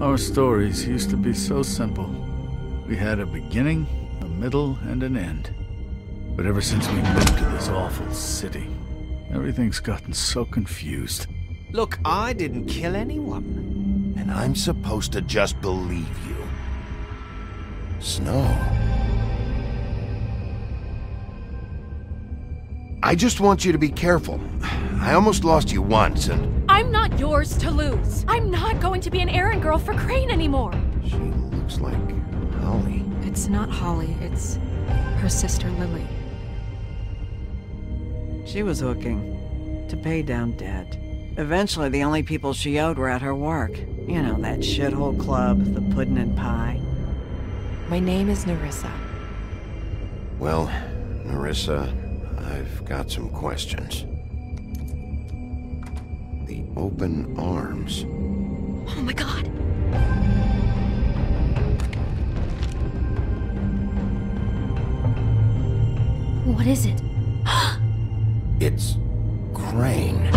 Our stories used to be so simple. We had a beginning, a middle, and an end. But ever since we moved to this awful city, everything's gotten so confused. Look, I didn't kill anyone. And I'm supposed to just believe you. Snow. I just want you to be careful. I almost lost you once, and... I'm not yours to lose. I'm not going to be an errand girl for Crane anymore. She looks like Holly. It's not Holly, it's her sister Lily. She was hooking to pay down debt. Eventually, the only people she owed were at her work. You know, that shithole club, the Puddin' and Pie. My name is Nerissa. Well, Nerissa, I've got some questions. The open arms. Oh my god. What is it? It's Crane.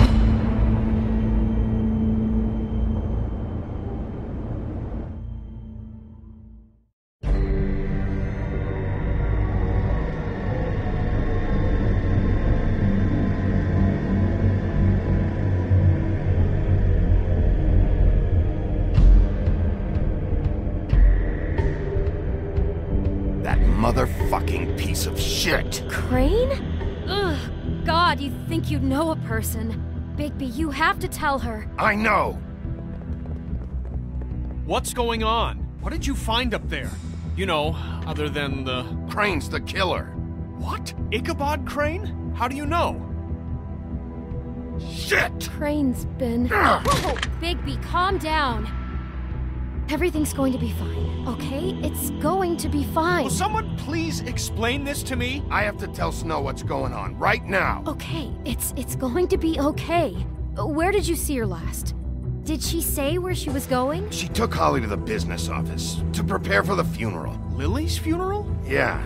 Motherfucking piece of shit! Crane? Ugh, God, you think you know a person. Bigby, you have to tell her. I know! What's going on? What did you find up there? You know, other than the... Crane's the killer. What? Ichabod Crane? How do you know? Shit! Crane's been... Whoa! Bigby, calm down. Everything's going to be fine, okay? It's going to be fine. Will someone please explain this to me? I have to tell Snow what's going on, right now. Okay, it's going to be okay. Where did you see her last? Did she say where she was going? She took Holly to the business office to prepare for the funeral. Lily's funeral? Yeah.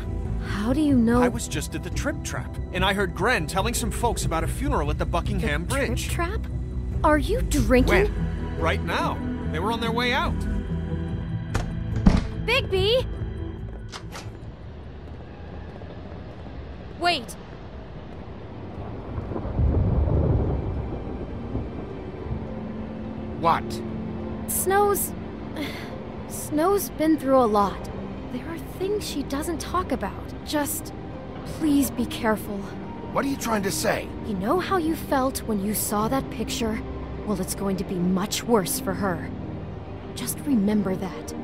How do you know? I was just at the Trip Trap, and I heard Gren telling some folks about a funeral at the Buckingham Bridge. Trip Trap? Are you drinking? When? Right now. They were on their way out. Bigby! Wait. What? Snow's been through a lot. There are things she doesn't talk about. Just, please be careful. What are you trying to say? You know how you felt when you saw that picture? Well, it's going to be much worse for her. Just remember that.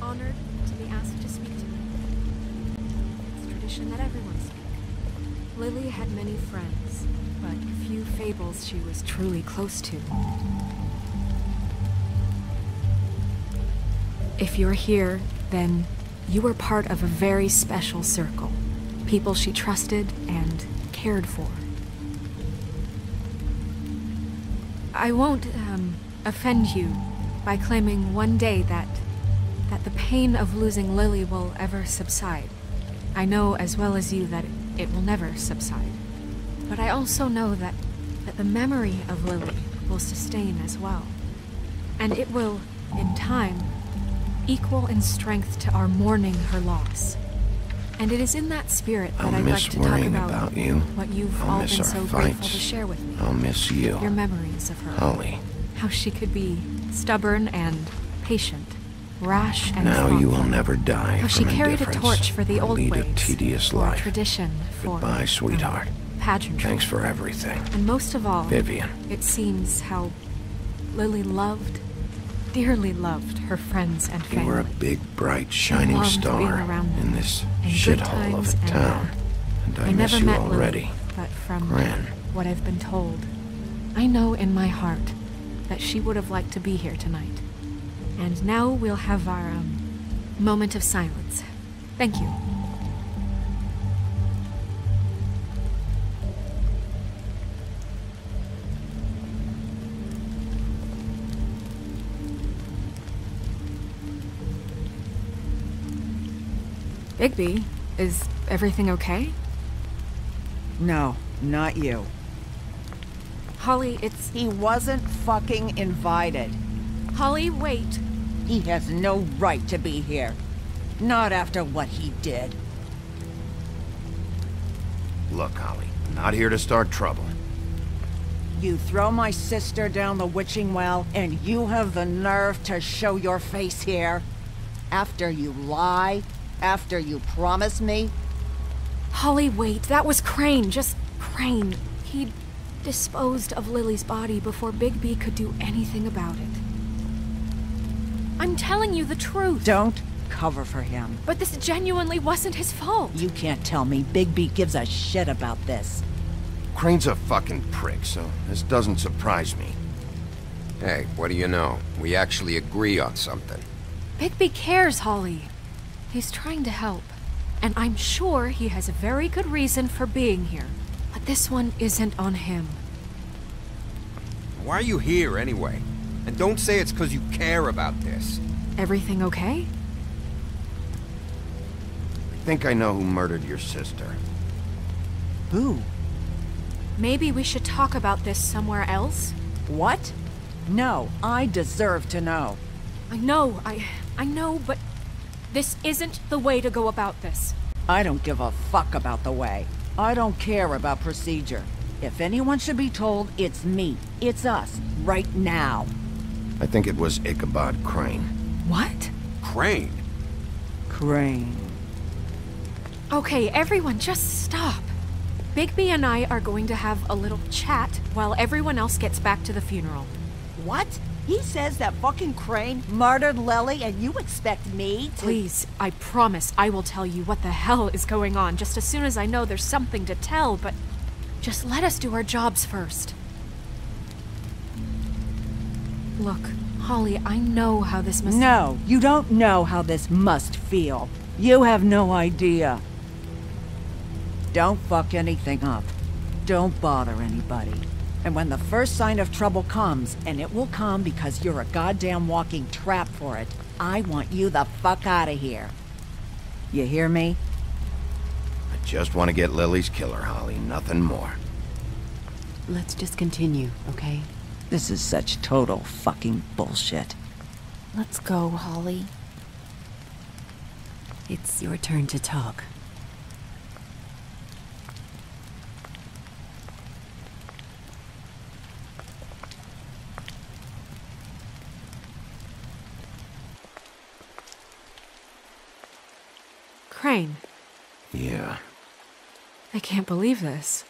Honored to be asked to speak to me. It's tradition that everyone speak. Lily had many friends, but few fables she was truly close to. If you're here, then you were part of a very special circle. People she trusted and cared for. I won't, offend you by claiming one day that the pain of losing Lily will ever subside. I know as well as you that it will never subside. But I also know that the memory of Lily will sustain as well. And it will, in time, equal in strength to our mourning her loss. And it is in that spirit that I'd like to talk about you. what you've all been so grateful to share with me. I'll miss you. Your memories of her. Holly. How she could be stubborn and patient, rash and now thoughtful. You will never die. How she carried a torch for the old ways. Lead a tedious for life. Tradition. For goodbye, sweetheart. Pageantry. Thanks for everything. And most of all, Vivian. It seems how Lily loved, dearly loved her friends and family. You were a big, bright, shining star in this shithole of a town. And I miss never you met already. Lily, but from Gran. what I've been told, I know in my heart that she would have liked to be here tonight. And now we'll have our, moment of silence. Thank you. Bigby, is everything okay? No, not you. Holly, it's... He wasn't fucking invited. Holly, wait. He has no right to be here. Not after what he did. Look, Holly, I'm not here to start trouble. You throw my sister down the witching well, and you have the nerve to show your face here? After you lie? After you promise me? Holly, wait. That was Crane. Just Crane. He disposed of Lily's body before Bigby could do anything about it. I'm telling you the truth. Don't cover for him. But this genuinely wasn't his fault. You can't tell me Bigby gives a shit about this. Crane's a fucking prick, so this doesn't surprise me. Hey, what do you know? We actually agree on something. Bigby cares, Holly. He's trying to help. And I'm sure he has a very good reason for being here. But this one isn't on him. Why are you here, anyway? And don't say it's because you care about this. Everything okay? I think I know who murdered your sister. Who? Maybe we should talk about this somewhere else? What? No, I deserve to know. I know, but this isn't the way to go about this. I don't give a fuck about the way. I don't care about procedure. If anyone should be told, it's me. It's us. Right now. I think it was Ichabod Crane. What? Crane? Crane. Okay, everyone, just stop. Bigby and I are going to have a little chat while everyone else gets back to the funeral. What? He says that fucking Crane murdered Lily and you expect me to— Please, I promise I will tell you what the hell is going on just as soon as I know there's something to tell, but just let us do our jobs first. Look, Holly, I know how this must— No, you don't know how this must feel. You have no idea. Don't fuck anything up. Don't bother anybody. And when the first sign of trouble comes, and it will come because you're a goddamn walking trap for it, I want you the fuck out of here. You hear me? I just want to get Lily's killer, Holly, nothing more. Let's just continue, okay? This is such total fucking bullshit. Let's go, Holly. It's your turn to talk. Crane. Yeah. I can't believe this.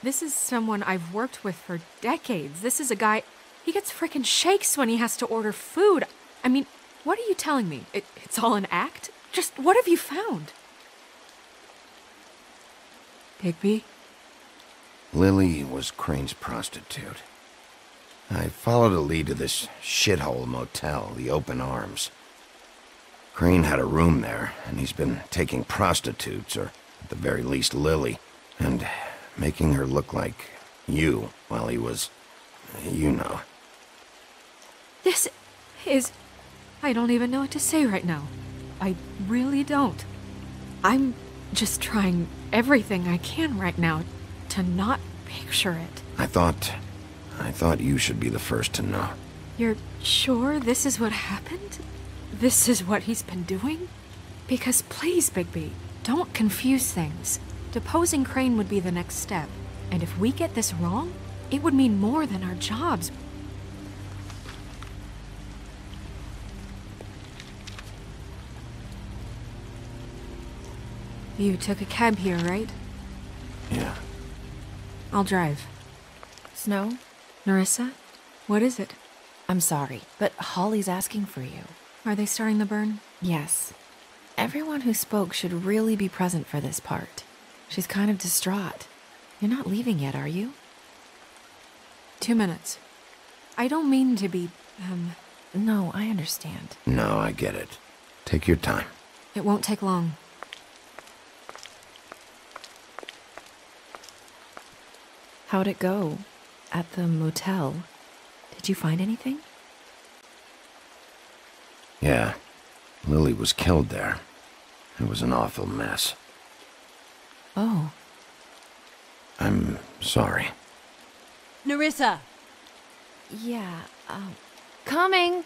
This is someone I've worked with for decades. This is a guy... He gets frickin' shakes when he has to order food. I mean, what are you telling me? It's all an act? Just what have you found? Bigby? Lily was Crane's prostitute. I followed a lead to this shithole motel, the Open Arms. Crane had a room there, and he's been taking prostitutes, or at the very least Lily, and making her look like you while he was, you know. This is... I don't even know what to say right now. I really don't. I'm just trying everything I can right now to not picture it. I thought you should be the first to know. You're sure this is what happened? This is what he's been doing? Because please, Bigby, don't confuse things. Deposing Crane would be the next step. And if we get this wrong, it would mean more than our jobs. You took a cab here, right? Yeah. I'll drive. Snow? Nerissa? What is it? I'm sorry, but Holly's asking for you. Are they starting the burn? Yes. Everyone who spoke should really be present for this part. She's kind of distraught. You're not leaving yet, are you? 2 minutes. I don't mean to be, No, I understand. No, I get it. Take your time. It won't take long. How'd it go? At the motel? Did you find anything? Yeah. Lily was killed there. It was an awful mess. Oh. I'm sorry. Nerissa! Yeah, coming!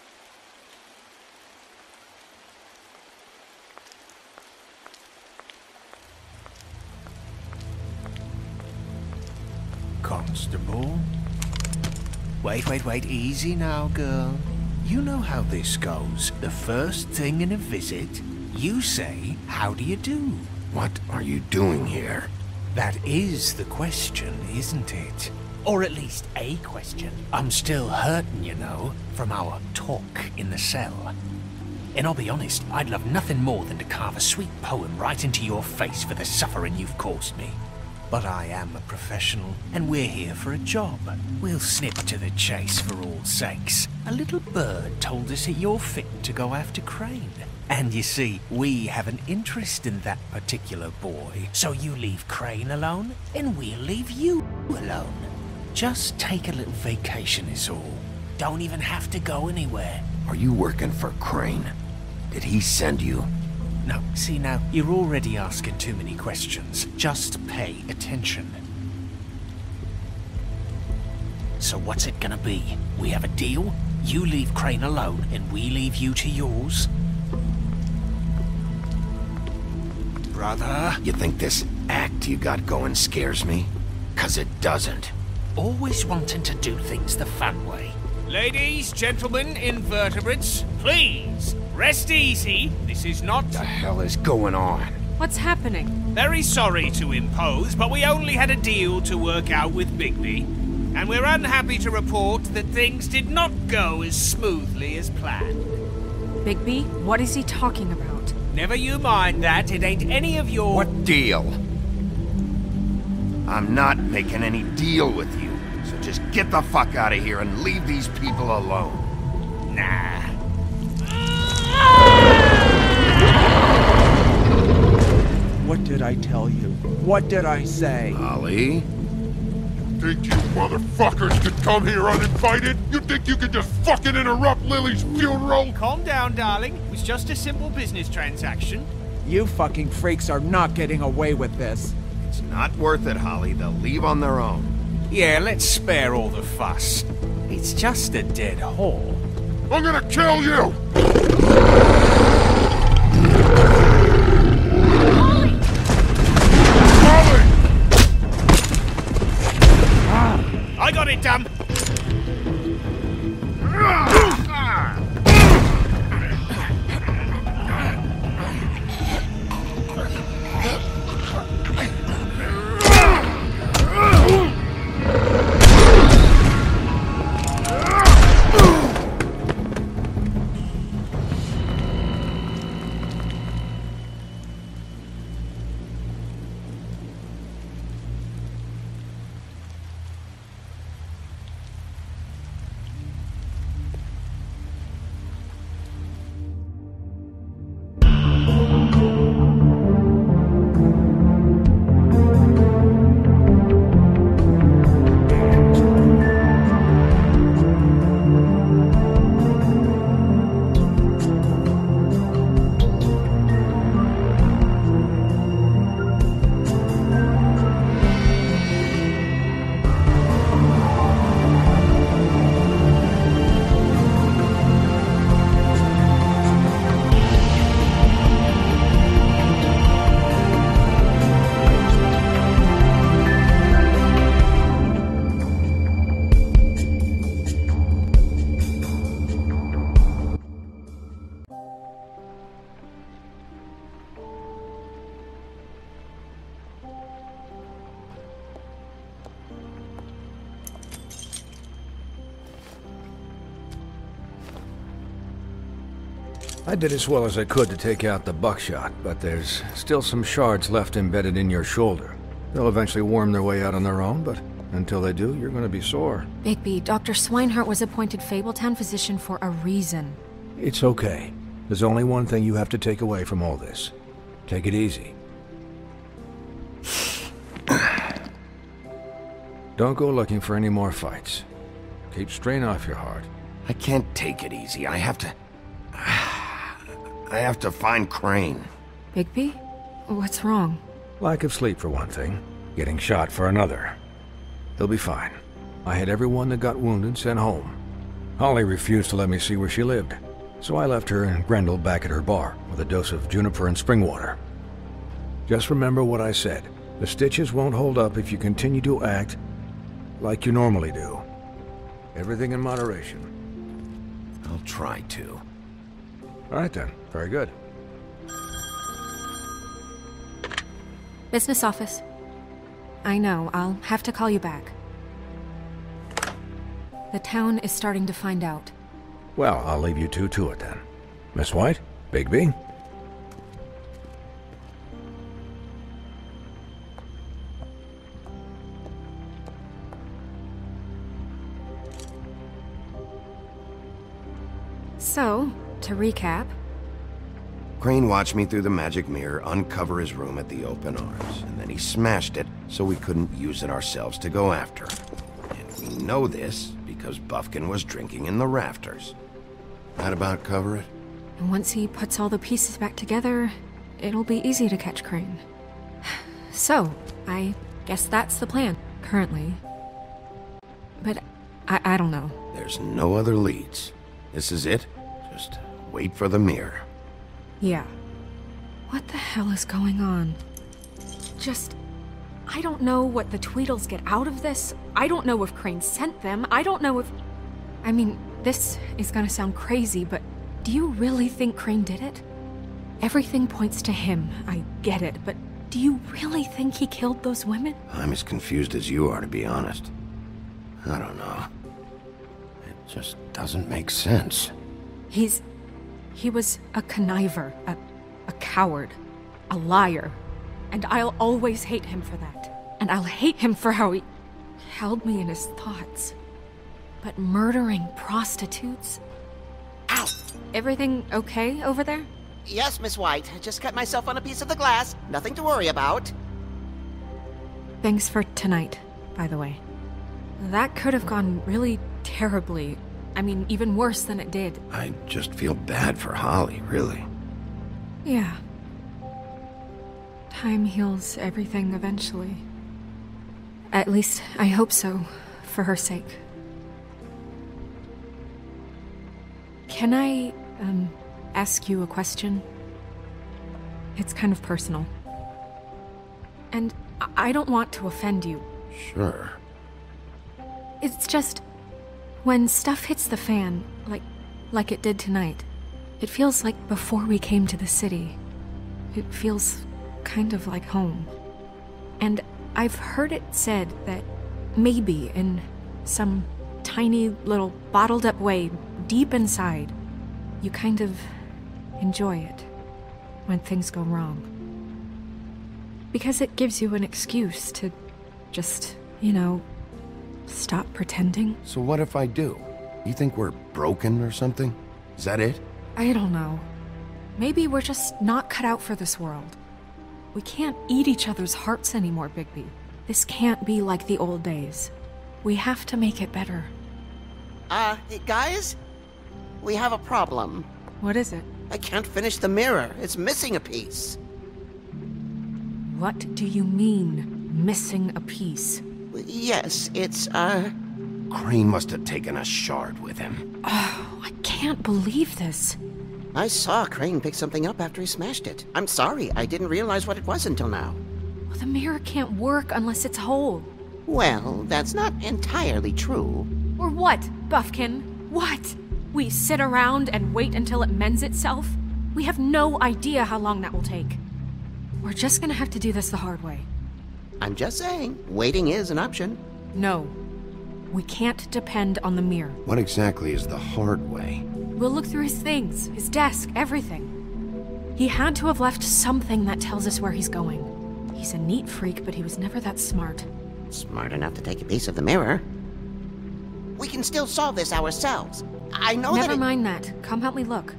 Constable? Wait, easy now, girl. You know how this goes. The first thing in a visit, you say, how do you do? What are you doing here? That is the question, isn't it? Or at least a question. I'm still hurting, you know, from our talk in the cell. And I'll be honest, I'd love nothing more than to carve a sweet poem right into your face for the suffering you've caused me. But I am a professional, and we're here for a job. We'll snip to the chase for all sakes. A little bird told us that you're fit to go after Crane. And you see, we have an interest in that particular boy. So you leave Crane alone, and we'll leave you alone. Just take a little vacation is all. Don't even have to go anywhere. Are you working for Crane? Did he send you? No, see now, you're already asking too many questions. Just pay attention. So what's it gonna be? We have a deal? You leave Crane alone, and we leave you to yours? Brother? You think this act you got going scares me? 'Cause it doesn't. Always wanting to do things the fun way. Ladies, gentlemen, invertebrates, please, rest easy. This is not... What the hell is going on? What's happening? Very sorry to impose, but we only had a deal to work out with Bigby. And we're unhappy to report that things did not go as smoothly as planned. Bigby, what is he talking about? Never you mind that, it ain't any of your... What deal? I'm not making any deal with you, so just get the fuck out of here and leave these people alone. Nah. What did I tell you? What did I say? Holly? Think you motherfuckers could come here uninvited? You think you could just fucking interrupt Lily's funeral? Calm down, darling. It was just a simple business transaction. You fucking freaks are not getting away with this. It's not worth it, Holly. They'll leave on their own. Yeah, let's spare all the fuss. It's just a dead hole. I'm gonna kill you! I got it, damn! I did as well as I could to take out the buckshot, but there's still some shards left embedded in your shoulder. They'll eventually worm their way out on their own, but until they do, you're gonna be sore. Bigby, Dr. Swinehart was appointed Fabletown physician for a reason. It's okay. There's only one thing you have to take away from all this. Take it easy. Don't go looking for any more fights. Keep strain off your heart. I can't take it easy. I have to find Crane. Bigby? What's wrong? Lack of sleep for one thing. Getting shot for another. He'll be fine. I had everyone that got wounded sent home. Holly refused to let me see where she lived, so I left her and Grendel back at her bar with a dose of juniper and spring water. Just remember what I said. The stitches won't hold up if you continue to act like you normally do. Everything in moderation. I'll try to. All right then. Very good. Business office. I know, I'll have to call you back. The town is starting to find out. Well, I'll leave you two to it then. Miss White? Bigby? So, to recap... Crane watched me through the magic mirror uncover his room at the Open Arms, and then he smashed it so we couldn't use it ourselves to go after him. And we know this because Bufkin was drinking in the rafters. That about cover it? And once he puts all the pieces back together, it'll be easy to catch Crane. So, I guess that's the plan, currently. But I don't know. There's no other leads. This is it. Just wait for the mirror. Yeah. What the hell is going on? I don't know what the Tweedles get out of this. I don't know if Crane sent them. I don't know if... I mean, this is gonna sound crazy, but do you really think Crane did it? Everything points to him. I get it, but do you really think he killed those women? I'm as confused as you are, to be honest. I don't know. It just doesn't make sense. He was a conniver, a coward, a liar. And I'll always hate him for that. And I'll hate him for how he held me in his thoughts. But murdering prostitutes? Ow! Everything okay over there? Yes, Miss White. Just cut myself on a piece of the glass. Nothing to worry about. Thanks for tonight, by the way. That could have gone really terribly. I mean, even worse than it did. I just feel bad for Holly, really. Yeah. Time heals everything eventually. At least, I hope so, for her sake. Can I, ask you a question? It's kind of personal. And I don't want to offend you. Sure. It's just... when stuff hits the fan, like it did tonight, it feels like before we came to the city. It feels kind of like home. And I've heard it said that maybe in some tiny little bottled up way deep inside, you kind of enjoy it when things go wrong. Because it gives you an excuse to just, stop pretending. So what if I do? You think we're broken or something? Is that it? I don't know. Maybe we're just not cut out for this world. We can't eat each other's hearts anymore, Bigby. This can't be like the old days. We have to make it better. Guys? We have a problem. What is it? I can't finish the mirror. It's missing a piece. What do you mean, missing a piece? Yes, it's, Crane must have taken a shard with him. Oh, I can't believe this. I saw Crane pick something up after he smashed it. I'm sorry, I didn't realize what it was until now. Well, the mirror can't work unless it's whole. Well, that's not entirely true. Or what, Bufkin? What? We sit around and wait until it mends itself? We have no idea how long that will take. We're just gonna have to do this the hard way. I'm just saying, waiting is an option. No. We can't depend on the mirror. What exactly is the hard way? We'll look through his things, his desk, everything. He had to have left something that tells us where he's going. He's a neat freak, but he was never that smart. Smart enough to take a piece of the mirror. We can still solve this ourselves. I know Never mind that. Come help me look.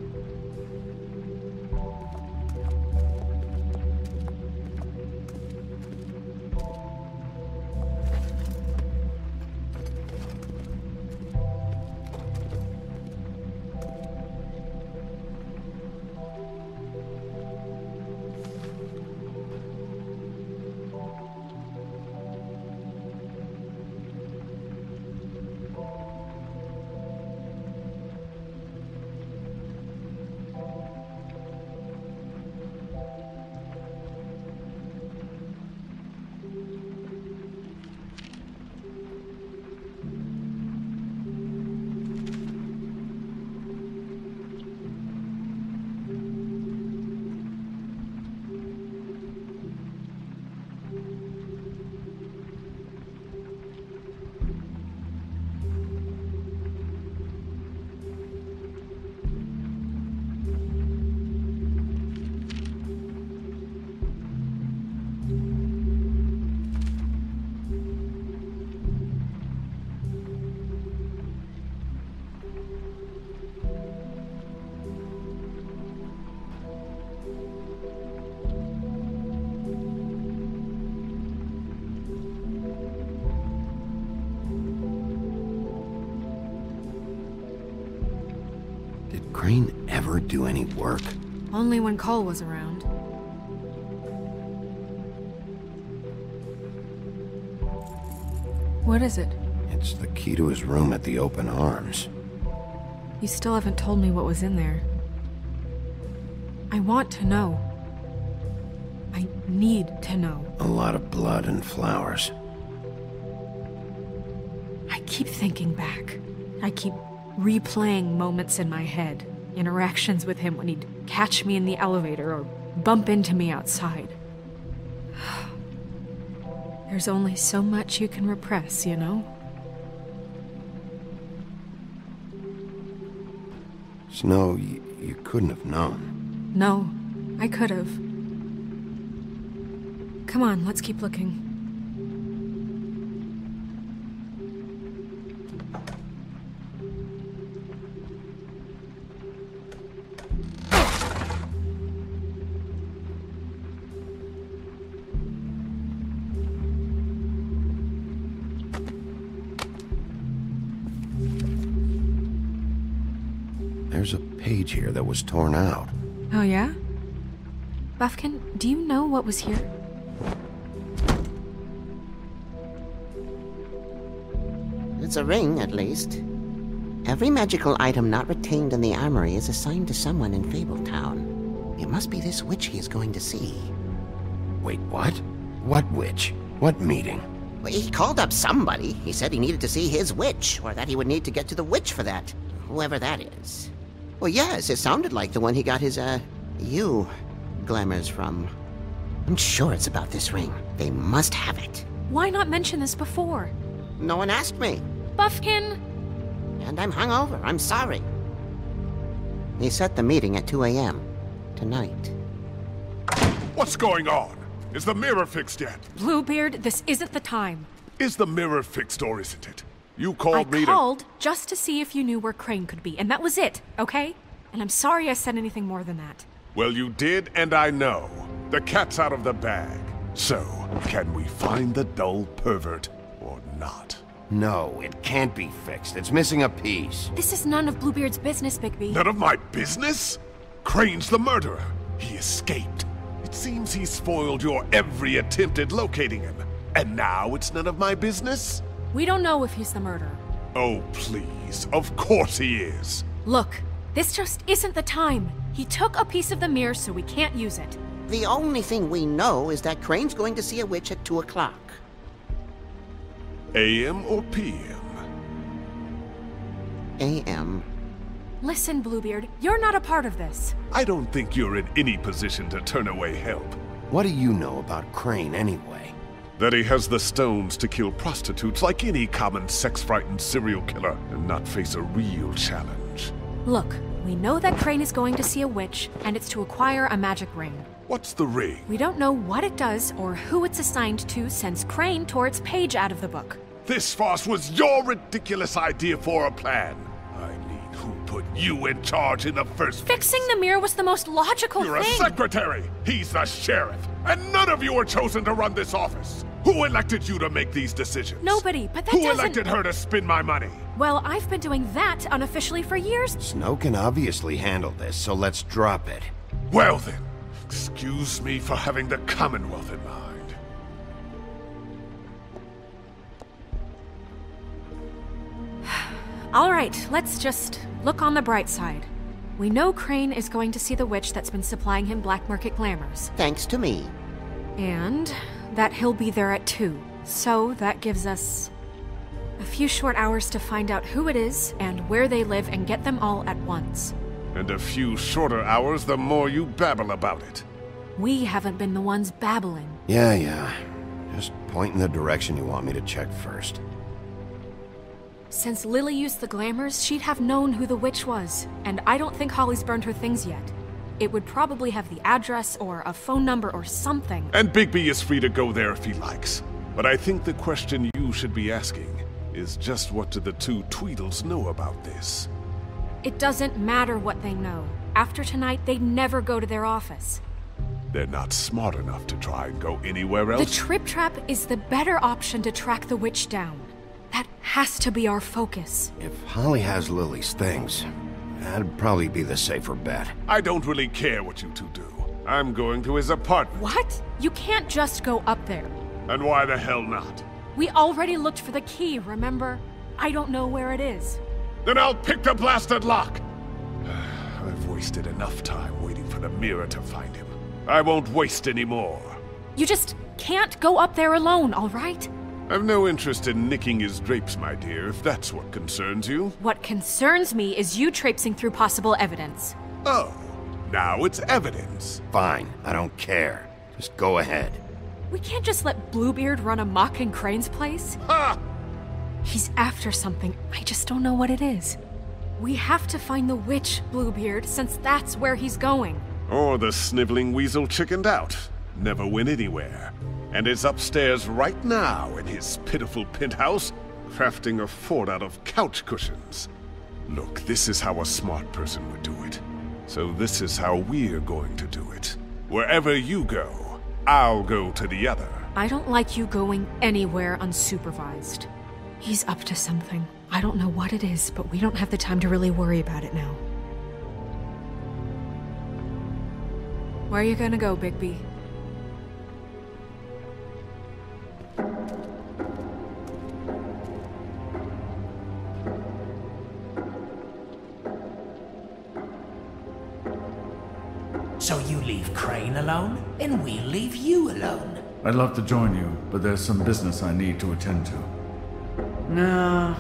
Crane ever do any work? Only when Cole was around. What is it? It's the key to his room at the Open Arms. You still haven't told me what was in there. I want to know. I need to know. A lot of blood and flowers. I keep thinking back. I keep replaying moments in my head. Interactions with him when he'd catch me in the elevator or bump into me outside. There's only so much you can repress, you know? Snow, you couldn't have known. No, I could have. Come on, let's keep looking. There's a page here that was torn out. Oh, yeah? Buffkin, do you know what was here? It's a ring, at least. Every magical item not retained in the armory is assigned to someone in Fabletown. It must be this witch he is going to see. Wait, what? What witch? What meeting? Well, he called up somebody. He said he needed to see his witch, or that he would need to get to the witch for that. Whoever that is. Well, yes, it sounded like the one he got his, glamours from. I'm sure it's about this ring. They must have it. Why not mention this before? No one asked me. Buffkin! And I'm hungover. I'm sorry. He set the meeting at 2 a.m. tonight. What's going on? Is the mirror fixed yet? Bluebeard, this isn't the time. Is the mirror fixed or isn't it? You called me I called just to see if you knew where Crane could be, and that was it, okay? And I'm sorry I said anything more than that. Well, you did, and I know. The cat's out of the bag. So, can we find the dull pervert or not? No, it can't be fixed. It's missing a piece. This is none of Bluebeard's business, Bigby. None of my business? Crane's the murderer. He escaped. It seems he spoiled your every attempt at locating him. And now it's none of my business? We don't know if he's the murderer. Oh, please. Of course he is. Look, this just isn't the time. He took a piece of the mirror, so we can't use it. The only thing we know is that Crane's going to see a witch at 2 o'clock. AM or PM? AM. Listen, Bluebeard, you're not a part of this. I don't think you're in any position to turn away help. What do you know about Crane, anyway? That he has the stones to kill prostitutes like any common sex-frightened serial killer and not face a real challenge. Look, we know that Crane is going to see a witch, and it's to acquire a magic ring. What's the ring? We don't know what it does or who it's assigned to since Crane tore its page out of the book. This farce was your ridiculous idea for a plan. I mean, who put you in charge in the first place? Fixing the mirror was the most logical You're thing. a secretary! He's the sheriff! And none of you were chosen to run this office! Who elected you to make these decisions? Nobody, but that Who doesn't... elected her to spend my money? Well, I've been doing that unofficially for years. Snow can obviously handle this, so let's drop it. Well then, excuse me for having the Commonwealth in mind. All right, let's just look on the bright side. We know Crane is going to see the witch that's been supplying him black market glamours. Thanks to me. And that he'll be there at 2. So that gives us a few short hours to find out who it is and where they live and get them all at once. And a few shorter hours the more you babble about it. We haven't been the ones babbling. Yeah. Just point in the direction you want me to check first. Since Lily used the glamours, she'd have known who the witch was, and I don't think Holly's burned her things yet. It would probably have the address or a phone number or something. And Bigby is free to go there if he likes. But I think the question you should be asking is just what do the two Tweedles know about this? It doesn't matter what they know. After tonight, they'd never go to their office. They're not smart enough to try and go anywhere else. The Trip Trap is the better option to track the witch down. That has to be our focus. If Holly has Lily's things, that'd probably be the safer bet. I don't really care what you two do. I'm going to his apartment. What? You can't just go up there. And why the hell not? We already looked for the key, remember? I don't know where it is. Then I'll pick the blasted lock! I've wasted enough time waiting for the mirror to find him. I won't waste any more. You just can't go up there alone, all right? I've no interest in nicking his drapes, my dear, if that's what concerns you. What concerns me is you traipsing through possible evidence. Oh, now it's evidence. Fine, I don't care. Just go ahead. We can't just let Bluebeard run amok in Crane's place. Ha! He's after something, I just don't know what it is. We have to find the witch, Bluebeard, since that's where he's going. Or the sniveling weasel chickened out. Never went anywhere. And is upstairs right now in his pitiful penthouse, crafting a fort out of couch cushions. Look, this is how a smart person would do it. So this is how we're going to do it. Wherever you go, I'll go to the other. I don't like you going anywhere unsupervised. He's up to something. I don't know what it is, but we don't have the time to really worry about it now. Where are you gonna go, Bigby? So you leave Crane alone, and we'll leave you alone. I'd love to join you, but there's some business I need to attend to. No,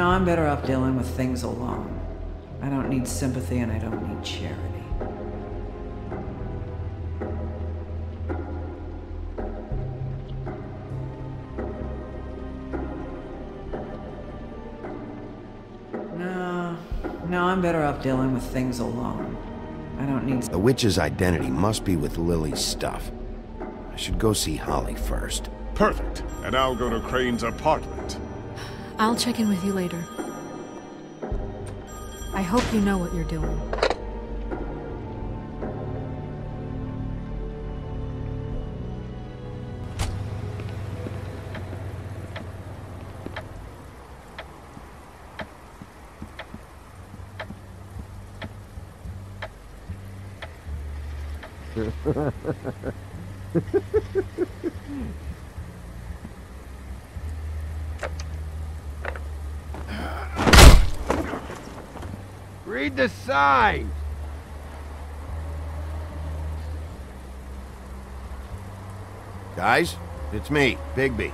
I'm better off dealing with things alone. I don't need sympathy and I don't need charity. No, I'm better off dealing with things alone. I don't need... The witch's identity must be with Lily's stuff. I should go see Holly first. Perfect. And I'll go to Crane's apartment. I'll check in with you later. I hope you know what you're doing. Read the sign! Guys, it's me, Bigby.